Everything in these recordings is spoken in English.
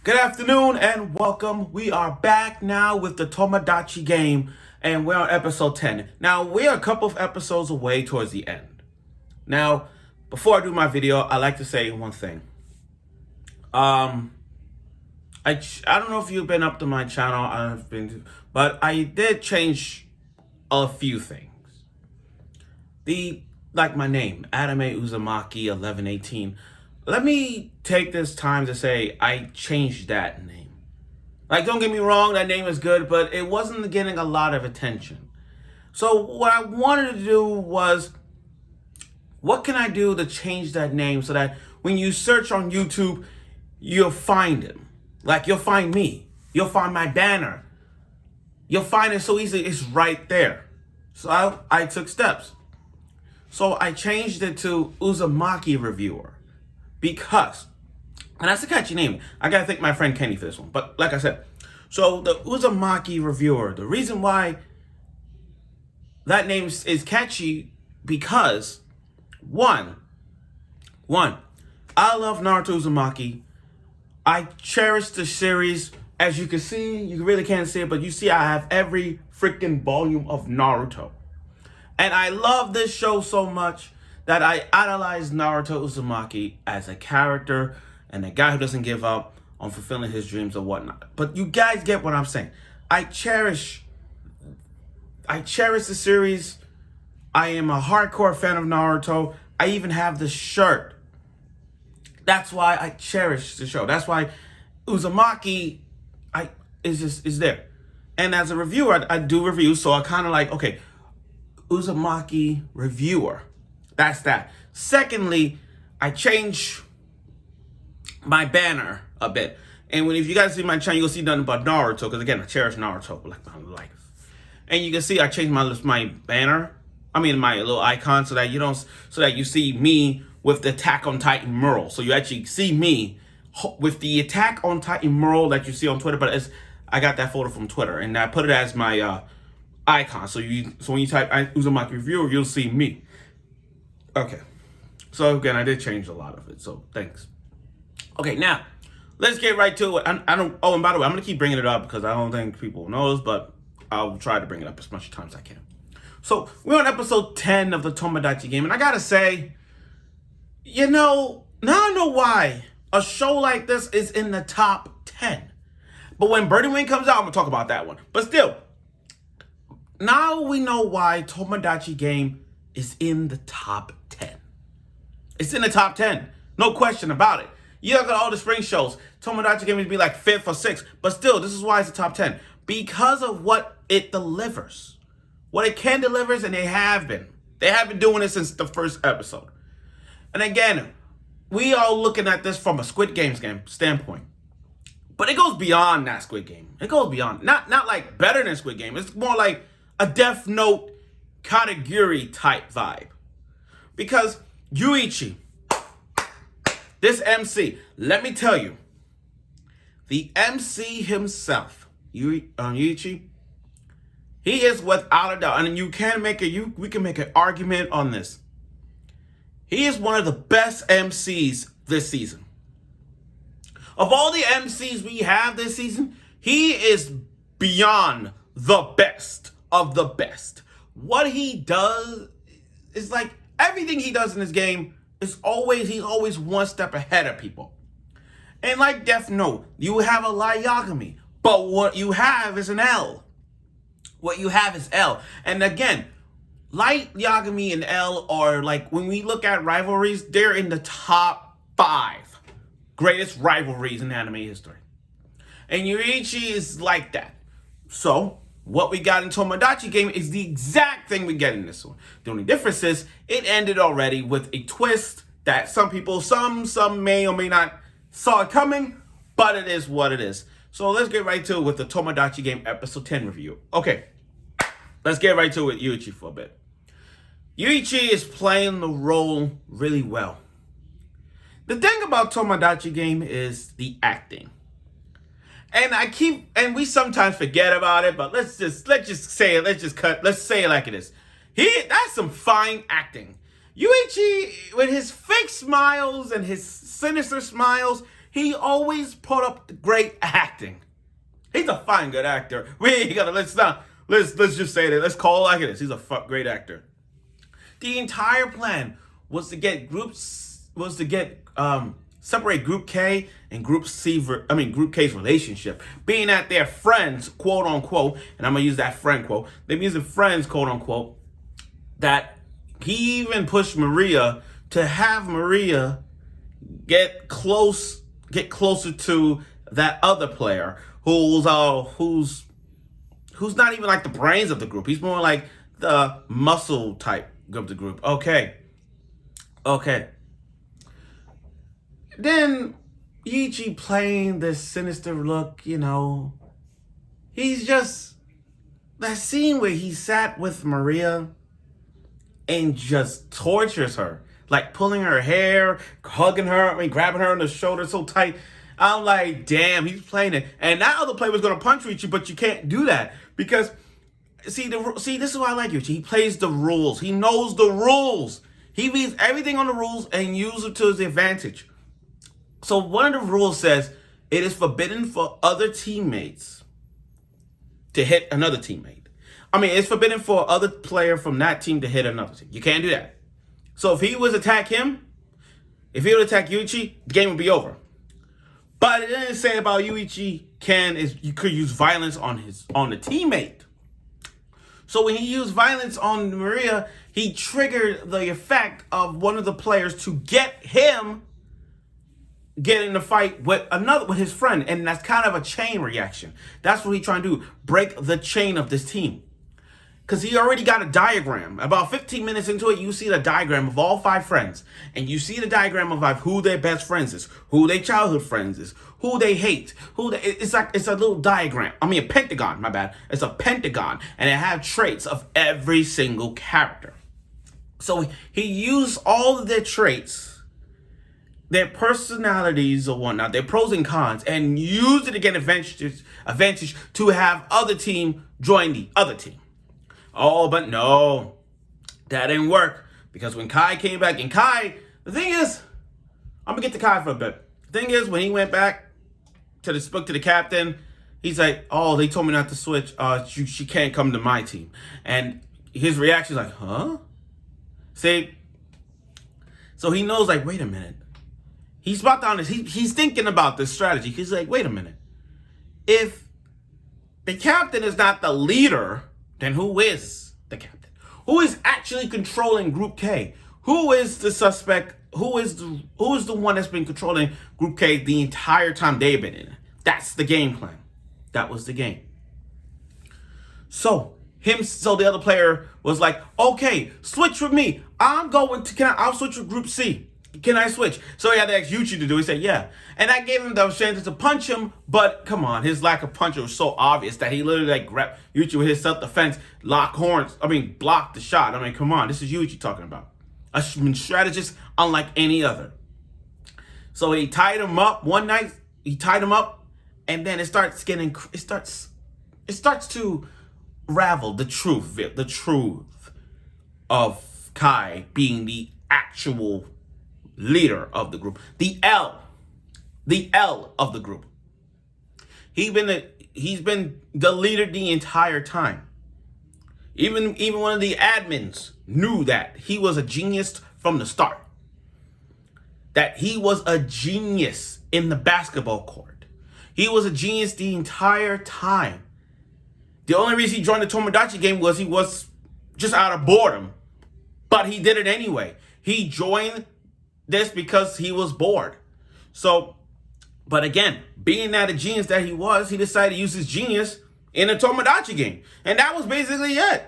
Good afternoon and welcome. We are back now with the Tomodachi game and we're on episode 10. Now, we're a couple of episodes away towards the end. Now, before I do my video, I like to say one thing. I don't know if you've been up to my channel, but I did change a few things. Like my name, Anime Uzumaki 1118. Let me take this time to say I changed that name. Like, don't get me wrong, that name is good, but it wasn't getting a lot of attention. So what I wanted to do was, what can I do to change that name so that when you search on YouTube, you'll find him. Like, you'll find me. You'll find my banner. You'll find it so easily, it's right there. So I took steps. So I changed it to Uzumaki Reviewer. Because, and that's a catchy name. I gotta thank my friend Kenny for this one. But like I said, so the Uzumaki Reviewer, the reason why that name is catchy because one, I love Naruto Uzumaki. I cherish the series. As you can see, you really can't see it, but you see I have every freaking volume of Naruto. And I love this show so much that I idolize Naruto Uzumaki as a character and a guy who doesn't give up on fulfilling his dreams or whatnot. But you guys get what I'm saying. I cherish the series. I am a hardcore fan of Naruto. I even have the shirt. That's why I cherish the show. That's why Uzumaki is there. And as a reviewer, I do reviews, so I kind of like, okay, Uzumaki Reviewer. That's that. Secondly, I changed my banner a bit. And if you guys see my channel, you'll see nothing but Naruto. Because again, I cherish Naruto like my life. And you can see I changed my banner. I mean my little icon so that you see me with the Attack on Titan mural. So you actually see me with the Attack on Titan mural that you see on Twitter. But I got that photo from Twitter and I put it as my icon. So when you type Uzumaki Reviewer, you'll see me. Okay, so again, I did change a lot of it, so thanks. Okay, now, let's get right to it. And by the way, I'm going to keep bringing it up because I don't think people knows, but I'll try to bring it up as much time as I can. So, we're on episode 10 of the Tomodachi game, and I gotta say, you know, now I know why a show like this is in the top 10. But when Birdie Wing comes out, I'm going to talk about that one. But still, now we know why Tomodachi game is in the top 10. It's in the top 10. No question about it. You look at all the spring shows, Tomodachi game would be like 5th or 6th. But still, this is why it's the top 10. Because of what it delivers. What it can deliver, and they have been. They have been doing it since the first episode. And again, we are looking at this from a Squid Game standpoint. But it goes beyond that Squid Game. It goes beyond. Not like better than Squid Game. It's more like a Death Note Katagiri type vibe. Because Yuichi, this MC, let me tell you, the MC himself, Yuichi, he is without a doubt, and we can make an argument on this. He is one of the best MCs this season. Of all the MCs we have this season, he is beyond the best of the best. What he does is like everything he does in this game is he's always one step ahead of people. And like Death Note, you have a Light Yagami, but what you have is an L. What you have is L. And again, Light Yagami and L are like, when we look at rivalries, they're in the top 5 greatest rivalries in anime history. And Yuichi is like that. So, what we got in Tomodachi game is the exact thing we get in this one. The only difference is it ended already with a twist that some people, some may or may not saw it coming, but it is what it is. So let's get right to it with the Tomodachi game episode 10 review. Okay, let's get right to it with Yuichi for a bit. Yuichi is playing the role really well. The thing about Tomodachi game is the acting. And we sometimes forget about it, but let's just say it, let's say it like it is. That's some fine acting. Yuichi, with his fake smiles and his sinister smiles, He always put up great acting. He's a fine, good actor. Let's just say that. Let's call it like it is. He's a great actor. The entire plan was to get separate Group K and Group Group K's relationship, being that they're friends, quote unquote, and I'm gonna use that friend quote. They're using friends, quote unquote. That he even pushed Maria to have Maria get closer to that other player who's not even like the brains of the group. He's more like the muscle type of the group. Okay. Then Yuichi playing this sinister look, he's just that scene where he sat with Maria and just tortures her, like pulling her hair, hugging her, grabbing her on the shoulder so tight. I'm like, damn, he's playing it. And that other player was gonna punch Yuichi, but you can't do that because see, this is why I like Yuichi. He plays the rules. He knows the rules. He reads everything on the rules and uses it to his advantage. So one of the rules says it is forbidden for other teammates to hit another teammate. It's forbidden for other player from that team to hit another team. You can't do that. So if he would attack Yuichi, the game would be over. But it didn't say about Yuichi you could use violence on the teammate. So when he used violence on Maria, he triggered the effect of one of the players to get him get in the fight with his friend, and that's kind of a chain reaction. That's what he's trying to do, break the chain of this team. Because he already got a diagram. About 15 minutes into it, you see the diagram of all 5 friends. And you see the diagram of who their best friends is, who their childhood friends is, who they hate, it's a little diagram. A pentagon, my bad. It's a pentagon, and it has traits of every single character. So he used all of their traits, their personalities or whatnot, their pros and cons, and used it to get advantage to have other team join the other team. Oh, but no, that didn't work because when Kai came back, and Kai, the thing is, I'm gonna get to Kai for a bit. The thing is, when he went back to the captain, he's like, "Oh, they told me not to switch. She can't come to my team." And his reaction is like, "Huh?" See, so he knows, like, wait a minute. He's about to honest. He's thinking about this strategy. He's like, wait a minute. If the captain is not the leader, then who is the captain? Who is actually controlling Group K? Who is the suspect? Who is the one that's been controlling Group K the entire time they've been in it? That's the game plan. That was the game. So the other player was like, okay, switch with me. I'll switch with Group C. Can I switch? So he had to ask Yuichi to do it. He said, yeah. And that gave him the chance to punch him, but come on, his lack of punch was so obvious that he literally grabbed Yuichi with his self-defense, blocked the shot. Come on, this is Yuichi talking about. A strategist unlike any other. So he tied him up one night, and then it starts to ravel the truth of Kai being the actual leader of the group, the L of the group. He's been the leader the entire time. Even one of the admins knew that he was a genius from the start. That he was a genius in the basketball court. He was a genius the entire time. The only reason he joined the Tomodachi game was he was just out of boredom. But he did it anyway. He joined this because he was bored. So, but again, being that a genius that he was, he decided to use his genius in a Tomodachi game. And that was basically it.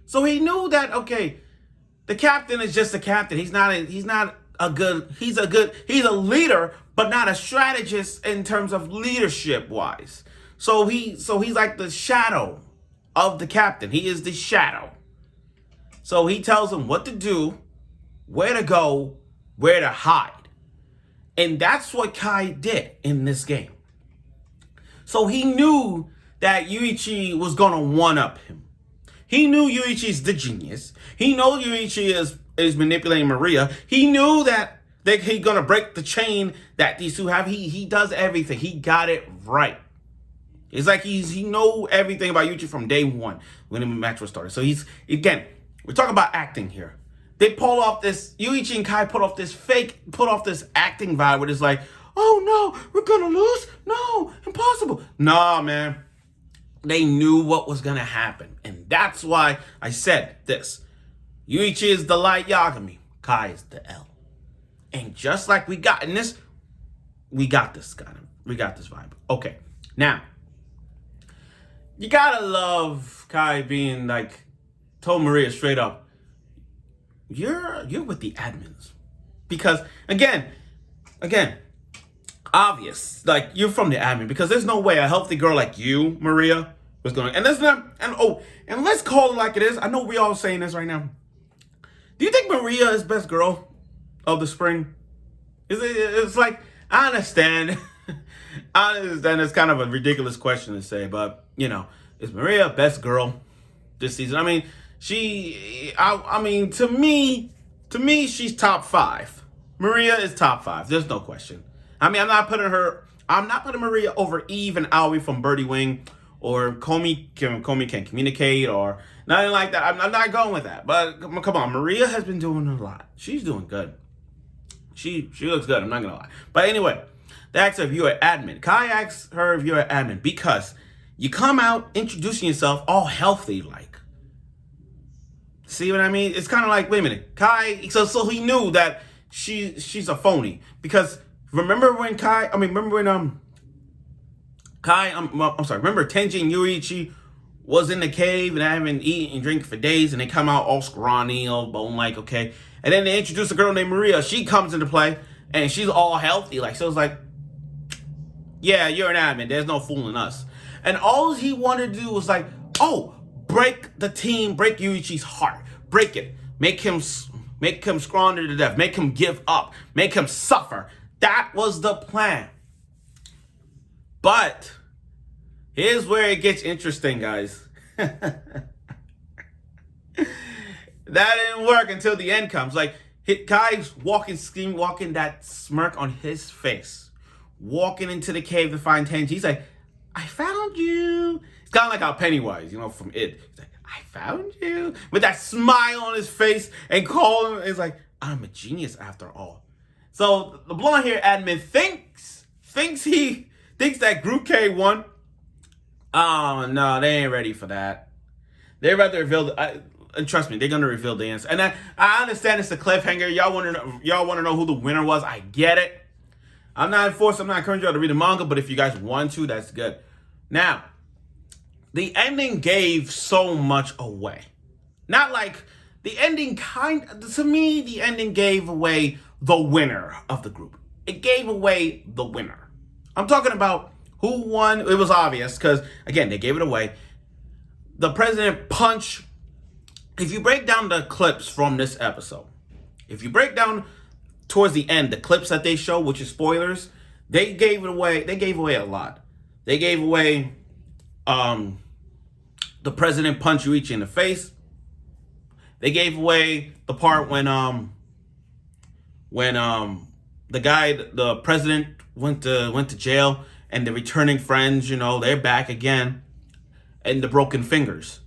So he knew that, okay, the captain is just a captain. He's a leader, but not a strategist in terms of leadership wise. So he's like the shadow of the captain. He is the shadow. So he tells him what to do, where to go, where to hide. And that's what Kai did in this game. So he knew that Yuichi was going to one-up him. He knew Yuichi's the genius. He knows Yuichi is manipulating Maria. He knew that He's gonna break the chain that these two have. He does everything. He got it right. It's like he know everything about Yuichi from day one when the match was started. So we're talking about acting here. They pull off this, Yuichi and Kai put off this acting vibe where it's like, oh no, we're gonna lose? No, impossible. Nah, man. They knew what was gonna happen. And that's why I said this. Yuichi is the light Yagami. Kai is the L. And just like we got in this, we got this vibe. Okay, now, you gotta love Kai being like, told Maria straight up, you're with the admins. Because, again, obvious, like, you're from the admin. Because there's no way a healthy girl like you, Maria, was going to, and let's call it like it is. I know we all saying this right now. Do you think Maria is best girl of the spring? It's like, I understand. I understand it's kind of a ridiculous question to say, but, is Maria best girl this season? I mean, to me, she's top 5. Maria is top 5. There's no question. I mean, I'm not putting Maria over Eve and Aoi from Birdie Wing, or Komi can communicate, or nothing like that. I'm not going with that. But come on, Maria has been doing a lot. She's doing good. She looks good. I'm not gonna lie. But anyway, they asked her if you're an admin. Kai asks her if you're an admin because you come out introducing yourself all healthy, like. See what I mean? It's kind of like, wait a minute, Kai. So he knew that she's a phony because remember when remember Tenji and Yuichi was in the cave and haven't eaten and drink for days, and they come out all scrawny, all bone-like, okay? And then they introduce a girl named Maria. She comes into play, and she's all healthy. Like, so it's like, yeah, you're an admin. There's no fooling us. And all he wanted to do was like, oh, break the team, break Yuichi's heart. Break it. Make him scrawny to death. Make him give up. Make him suffer. That was the plan. But here's where it gets interesting, guys. That didn't work until the end comes. Like, Kai's walking that smirk on his face. Walking into the cave to find Tenji. He's like, I found you. It's kind of like how Pennywise, from It. He's like, I found you. With that smile on his face and calling him. It's like, I'm a genius after all. So the blonde hair admin thinks that Group K won. Oh, no, they ain't ready for that. They'd rather reveal, and trust me, they're going to reveal the answer. And I understand it's a cliffhanger. Y'all want to know who the winner was. I get it. I'm not encouraging y'all to read the manga, but if you guys want to, that's good. Now, the ending gave so much away. Not like, the ending to me, the ending gave away the winner of the group. It gave away the winner. I'm talking about who won. It was obvious because, again, they gave it away. The president punch. If you break down the clips from this episode, if you break down towards the end, the clips that they show, which is spoilers, they gave it away. They gave away a lot. They gave away the president punched Yuichi in the face. They gave away the part when the president went to jail and the returning friends, they're back again, and the broken fingers.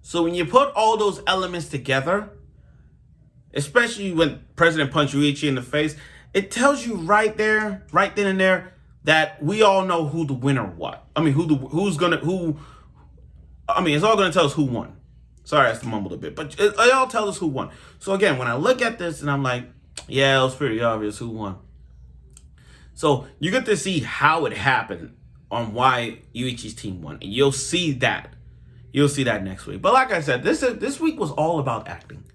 So when you put all those elements together, especially when President punched Yuichi in the face, it tells you right then and there that we all know who the winner was. I mean, it's all gonna tell us who won. Sorry, I mumbled a bit, but it all tells us who won. So again, when I look at this and I'm like, yeah, it was pretty obvious who won. So you get to see how it happened on why Yuichi's team won, and you'll see that. You'll see that next week. But like I said, this week was all about acting.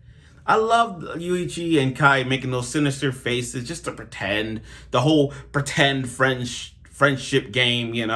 I loved Yuichi and Kai making those sinister faces just to pretend, the whole pretend friendship game, and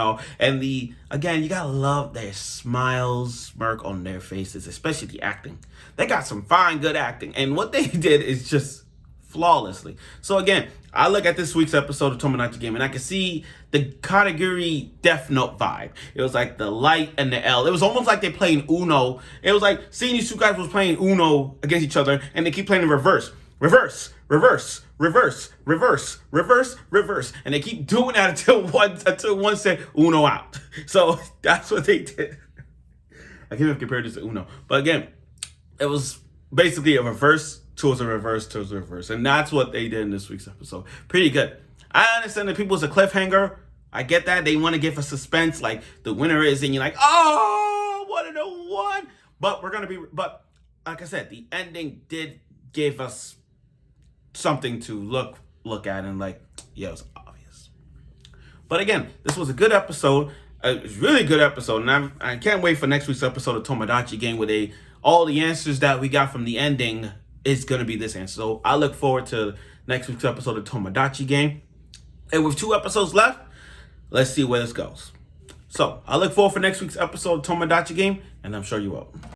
again, you gotta love their smiles, smirk on their faces, especially the acting. They got some fine, good acting, and what they did is just flawlessly. So again, I look at this week's episode of Tomodachi Game, and I can see the Katagiri Death Note vibe. It was like the light and the L. It was almost like they playing Uno. It was like seeing these two guys was playing Uno against each other, and they keep playing in reverse. Reverse, reverse, reverse, reverse, reverse, reverse, and they keep doing that until one said Uno out. So that's what they did. I can't even compare this to Uno, but again, it was basically a reverse towards a reverse towards a reverse, and that's what they did in this week's episode. Pretty good. I understand that people's a cliffhanger. I get that they want to give a suspense, like the winner is, and you're like, oh, 1-1. But but like I said, the ending did give us something to look at, and like, yeah, it was obvious. But again, this was a good episode. It was a really good episode, and I can't wait for next week's episode of Tomodachi Game, where all the answers that we got from the ending is going to be this answer. So I look forward to next week's episode of Tomodachi Game. And with 2 episodes left, let's see where this goes. So I look forward for next week's episode of Tomodachi Game, and I'm sure you will.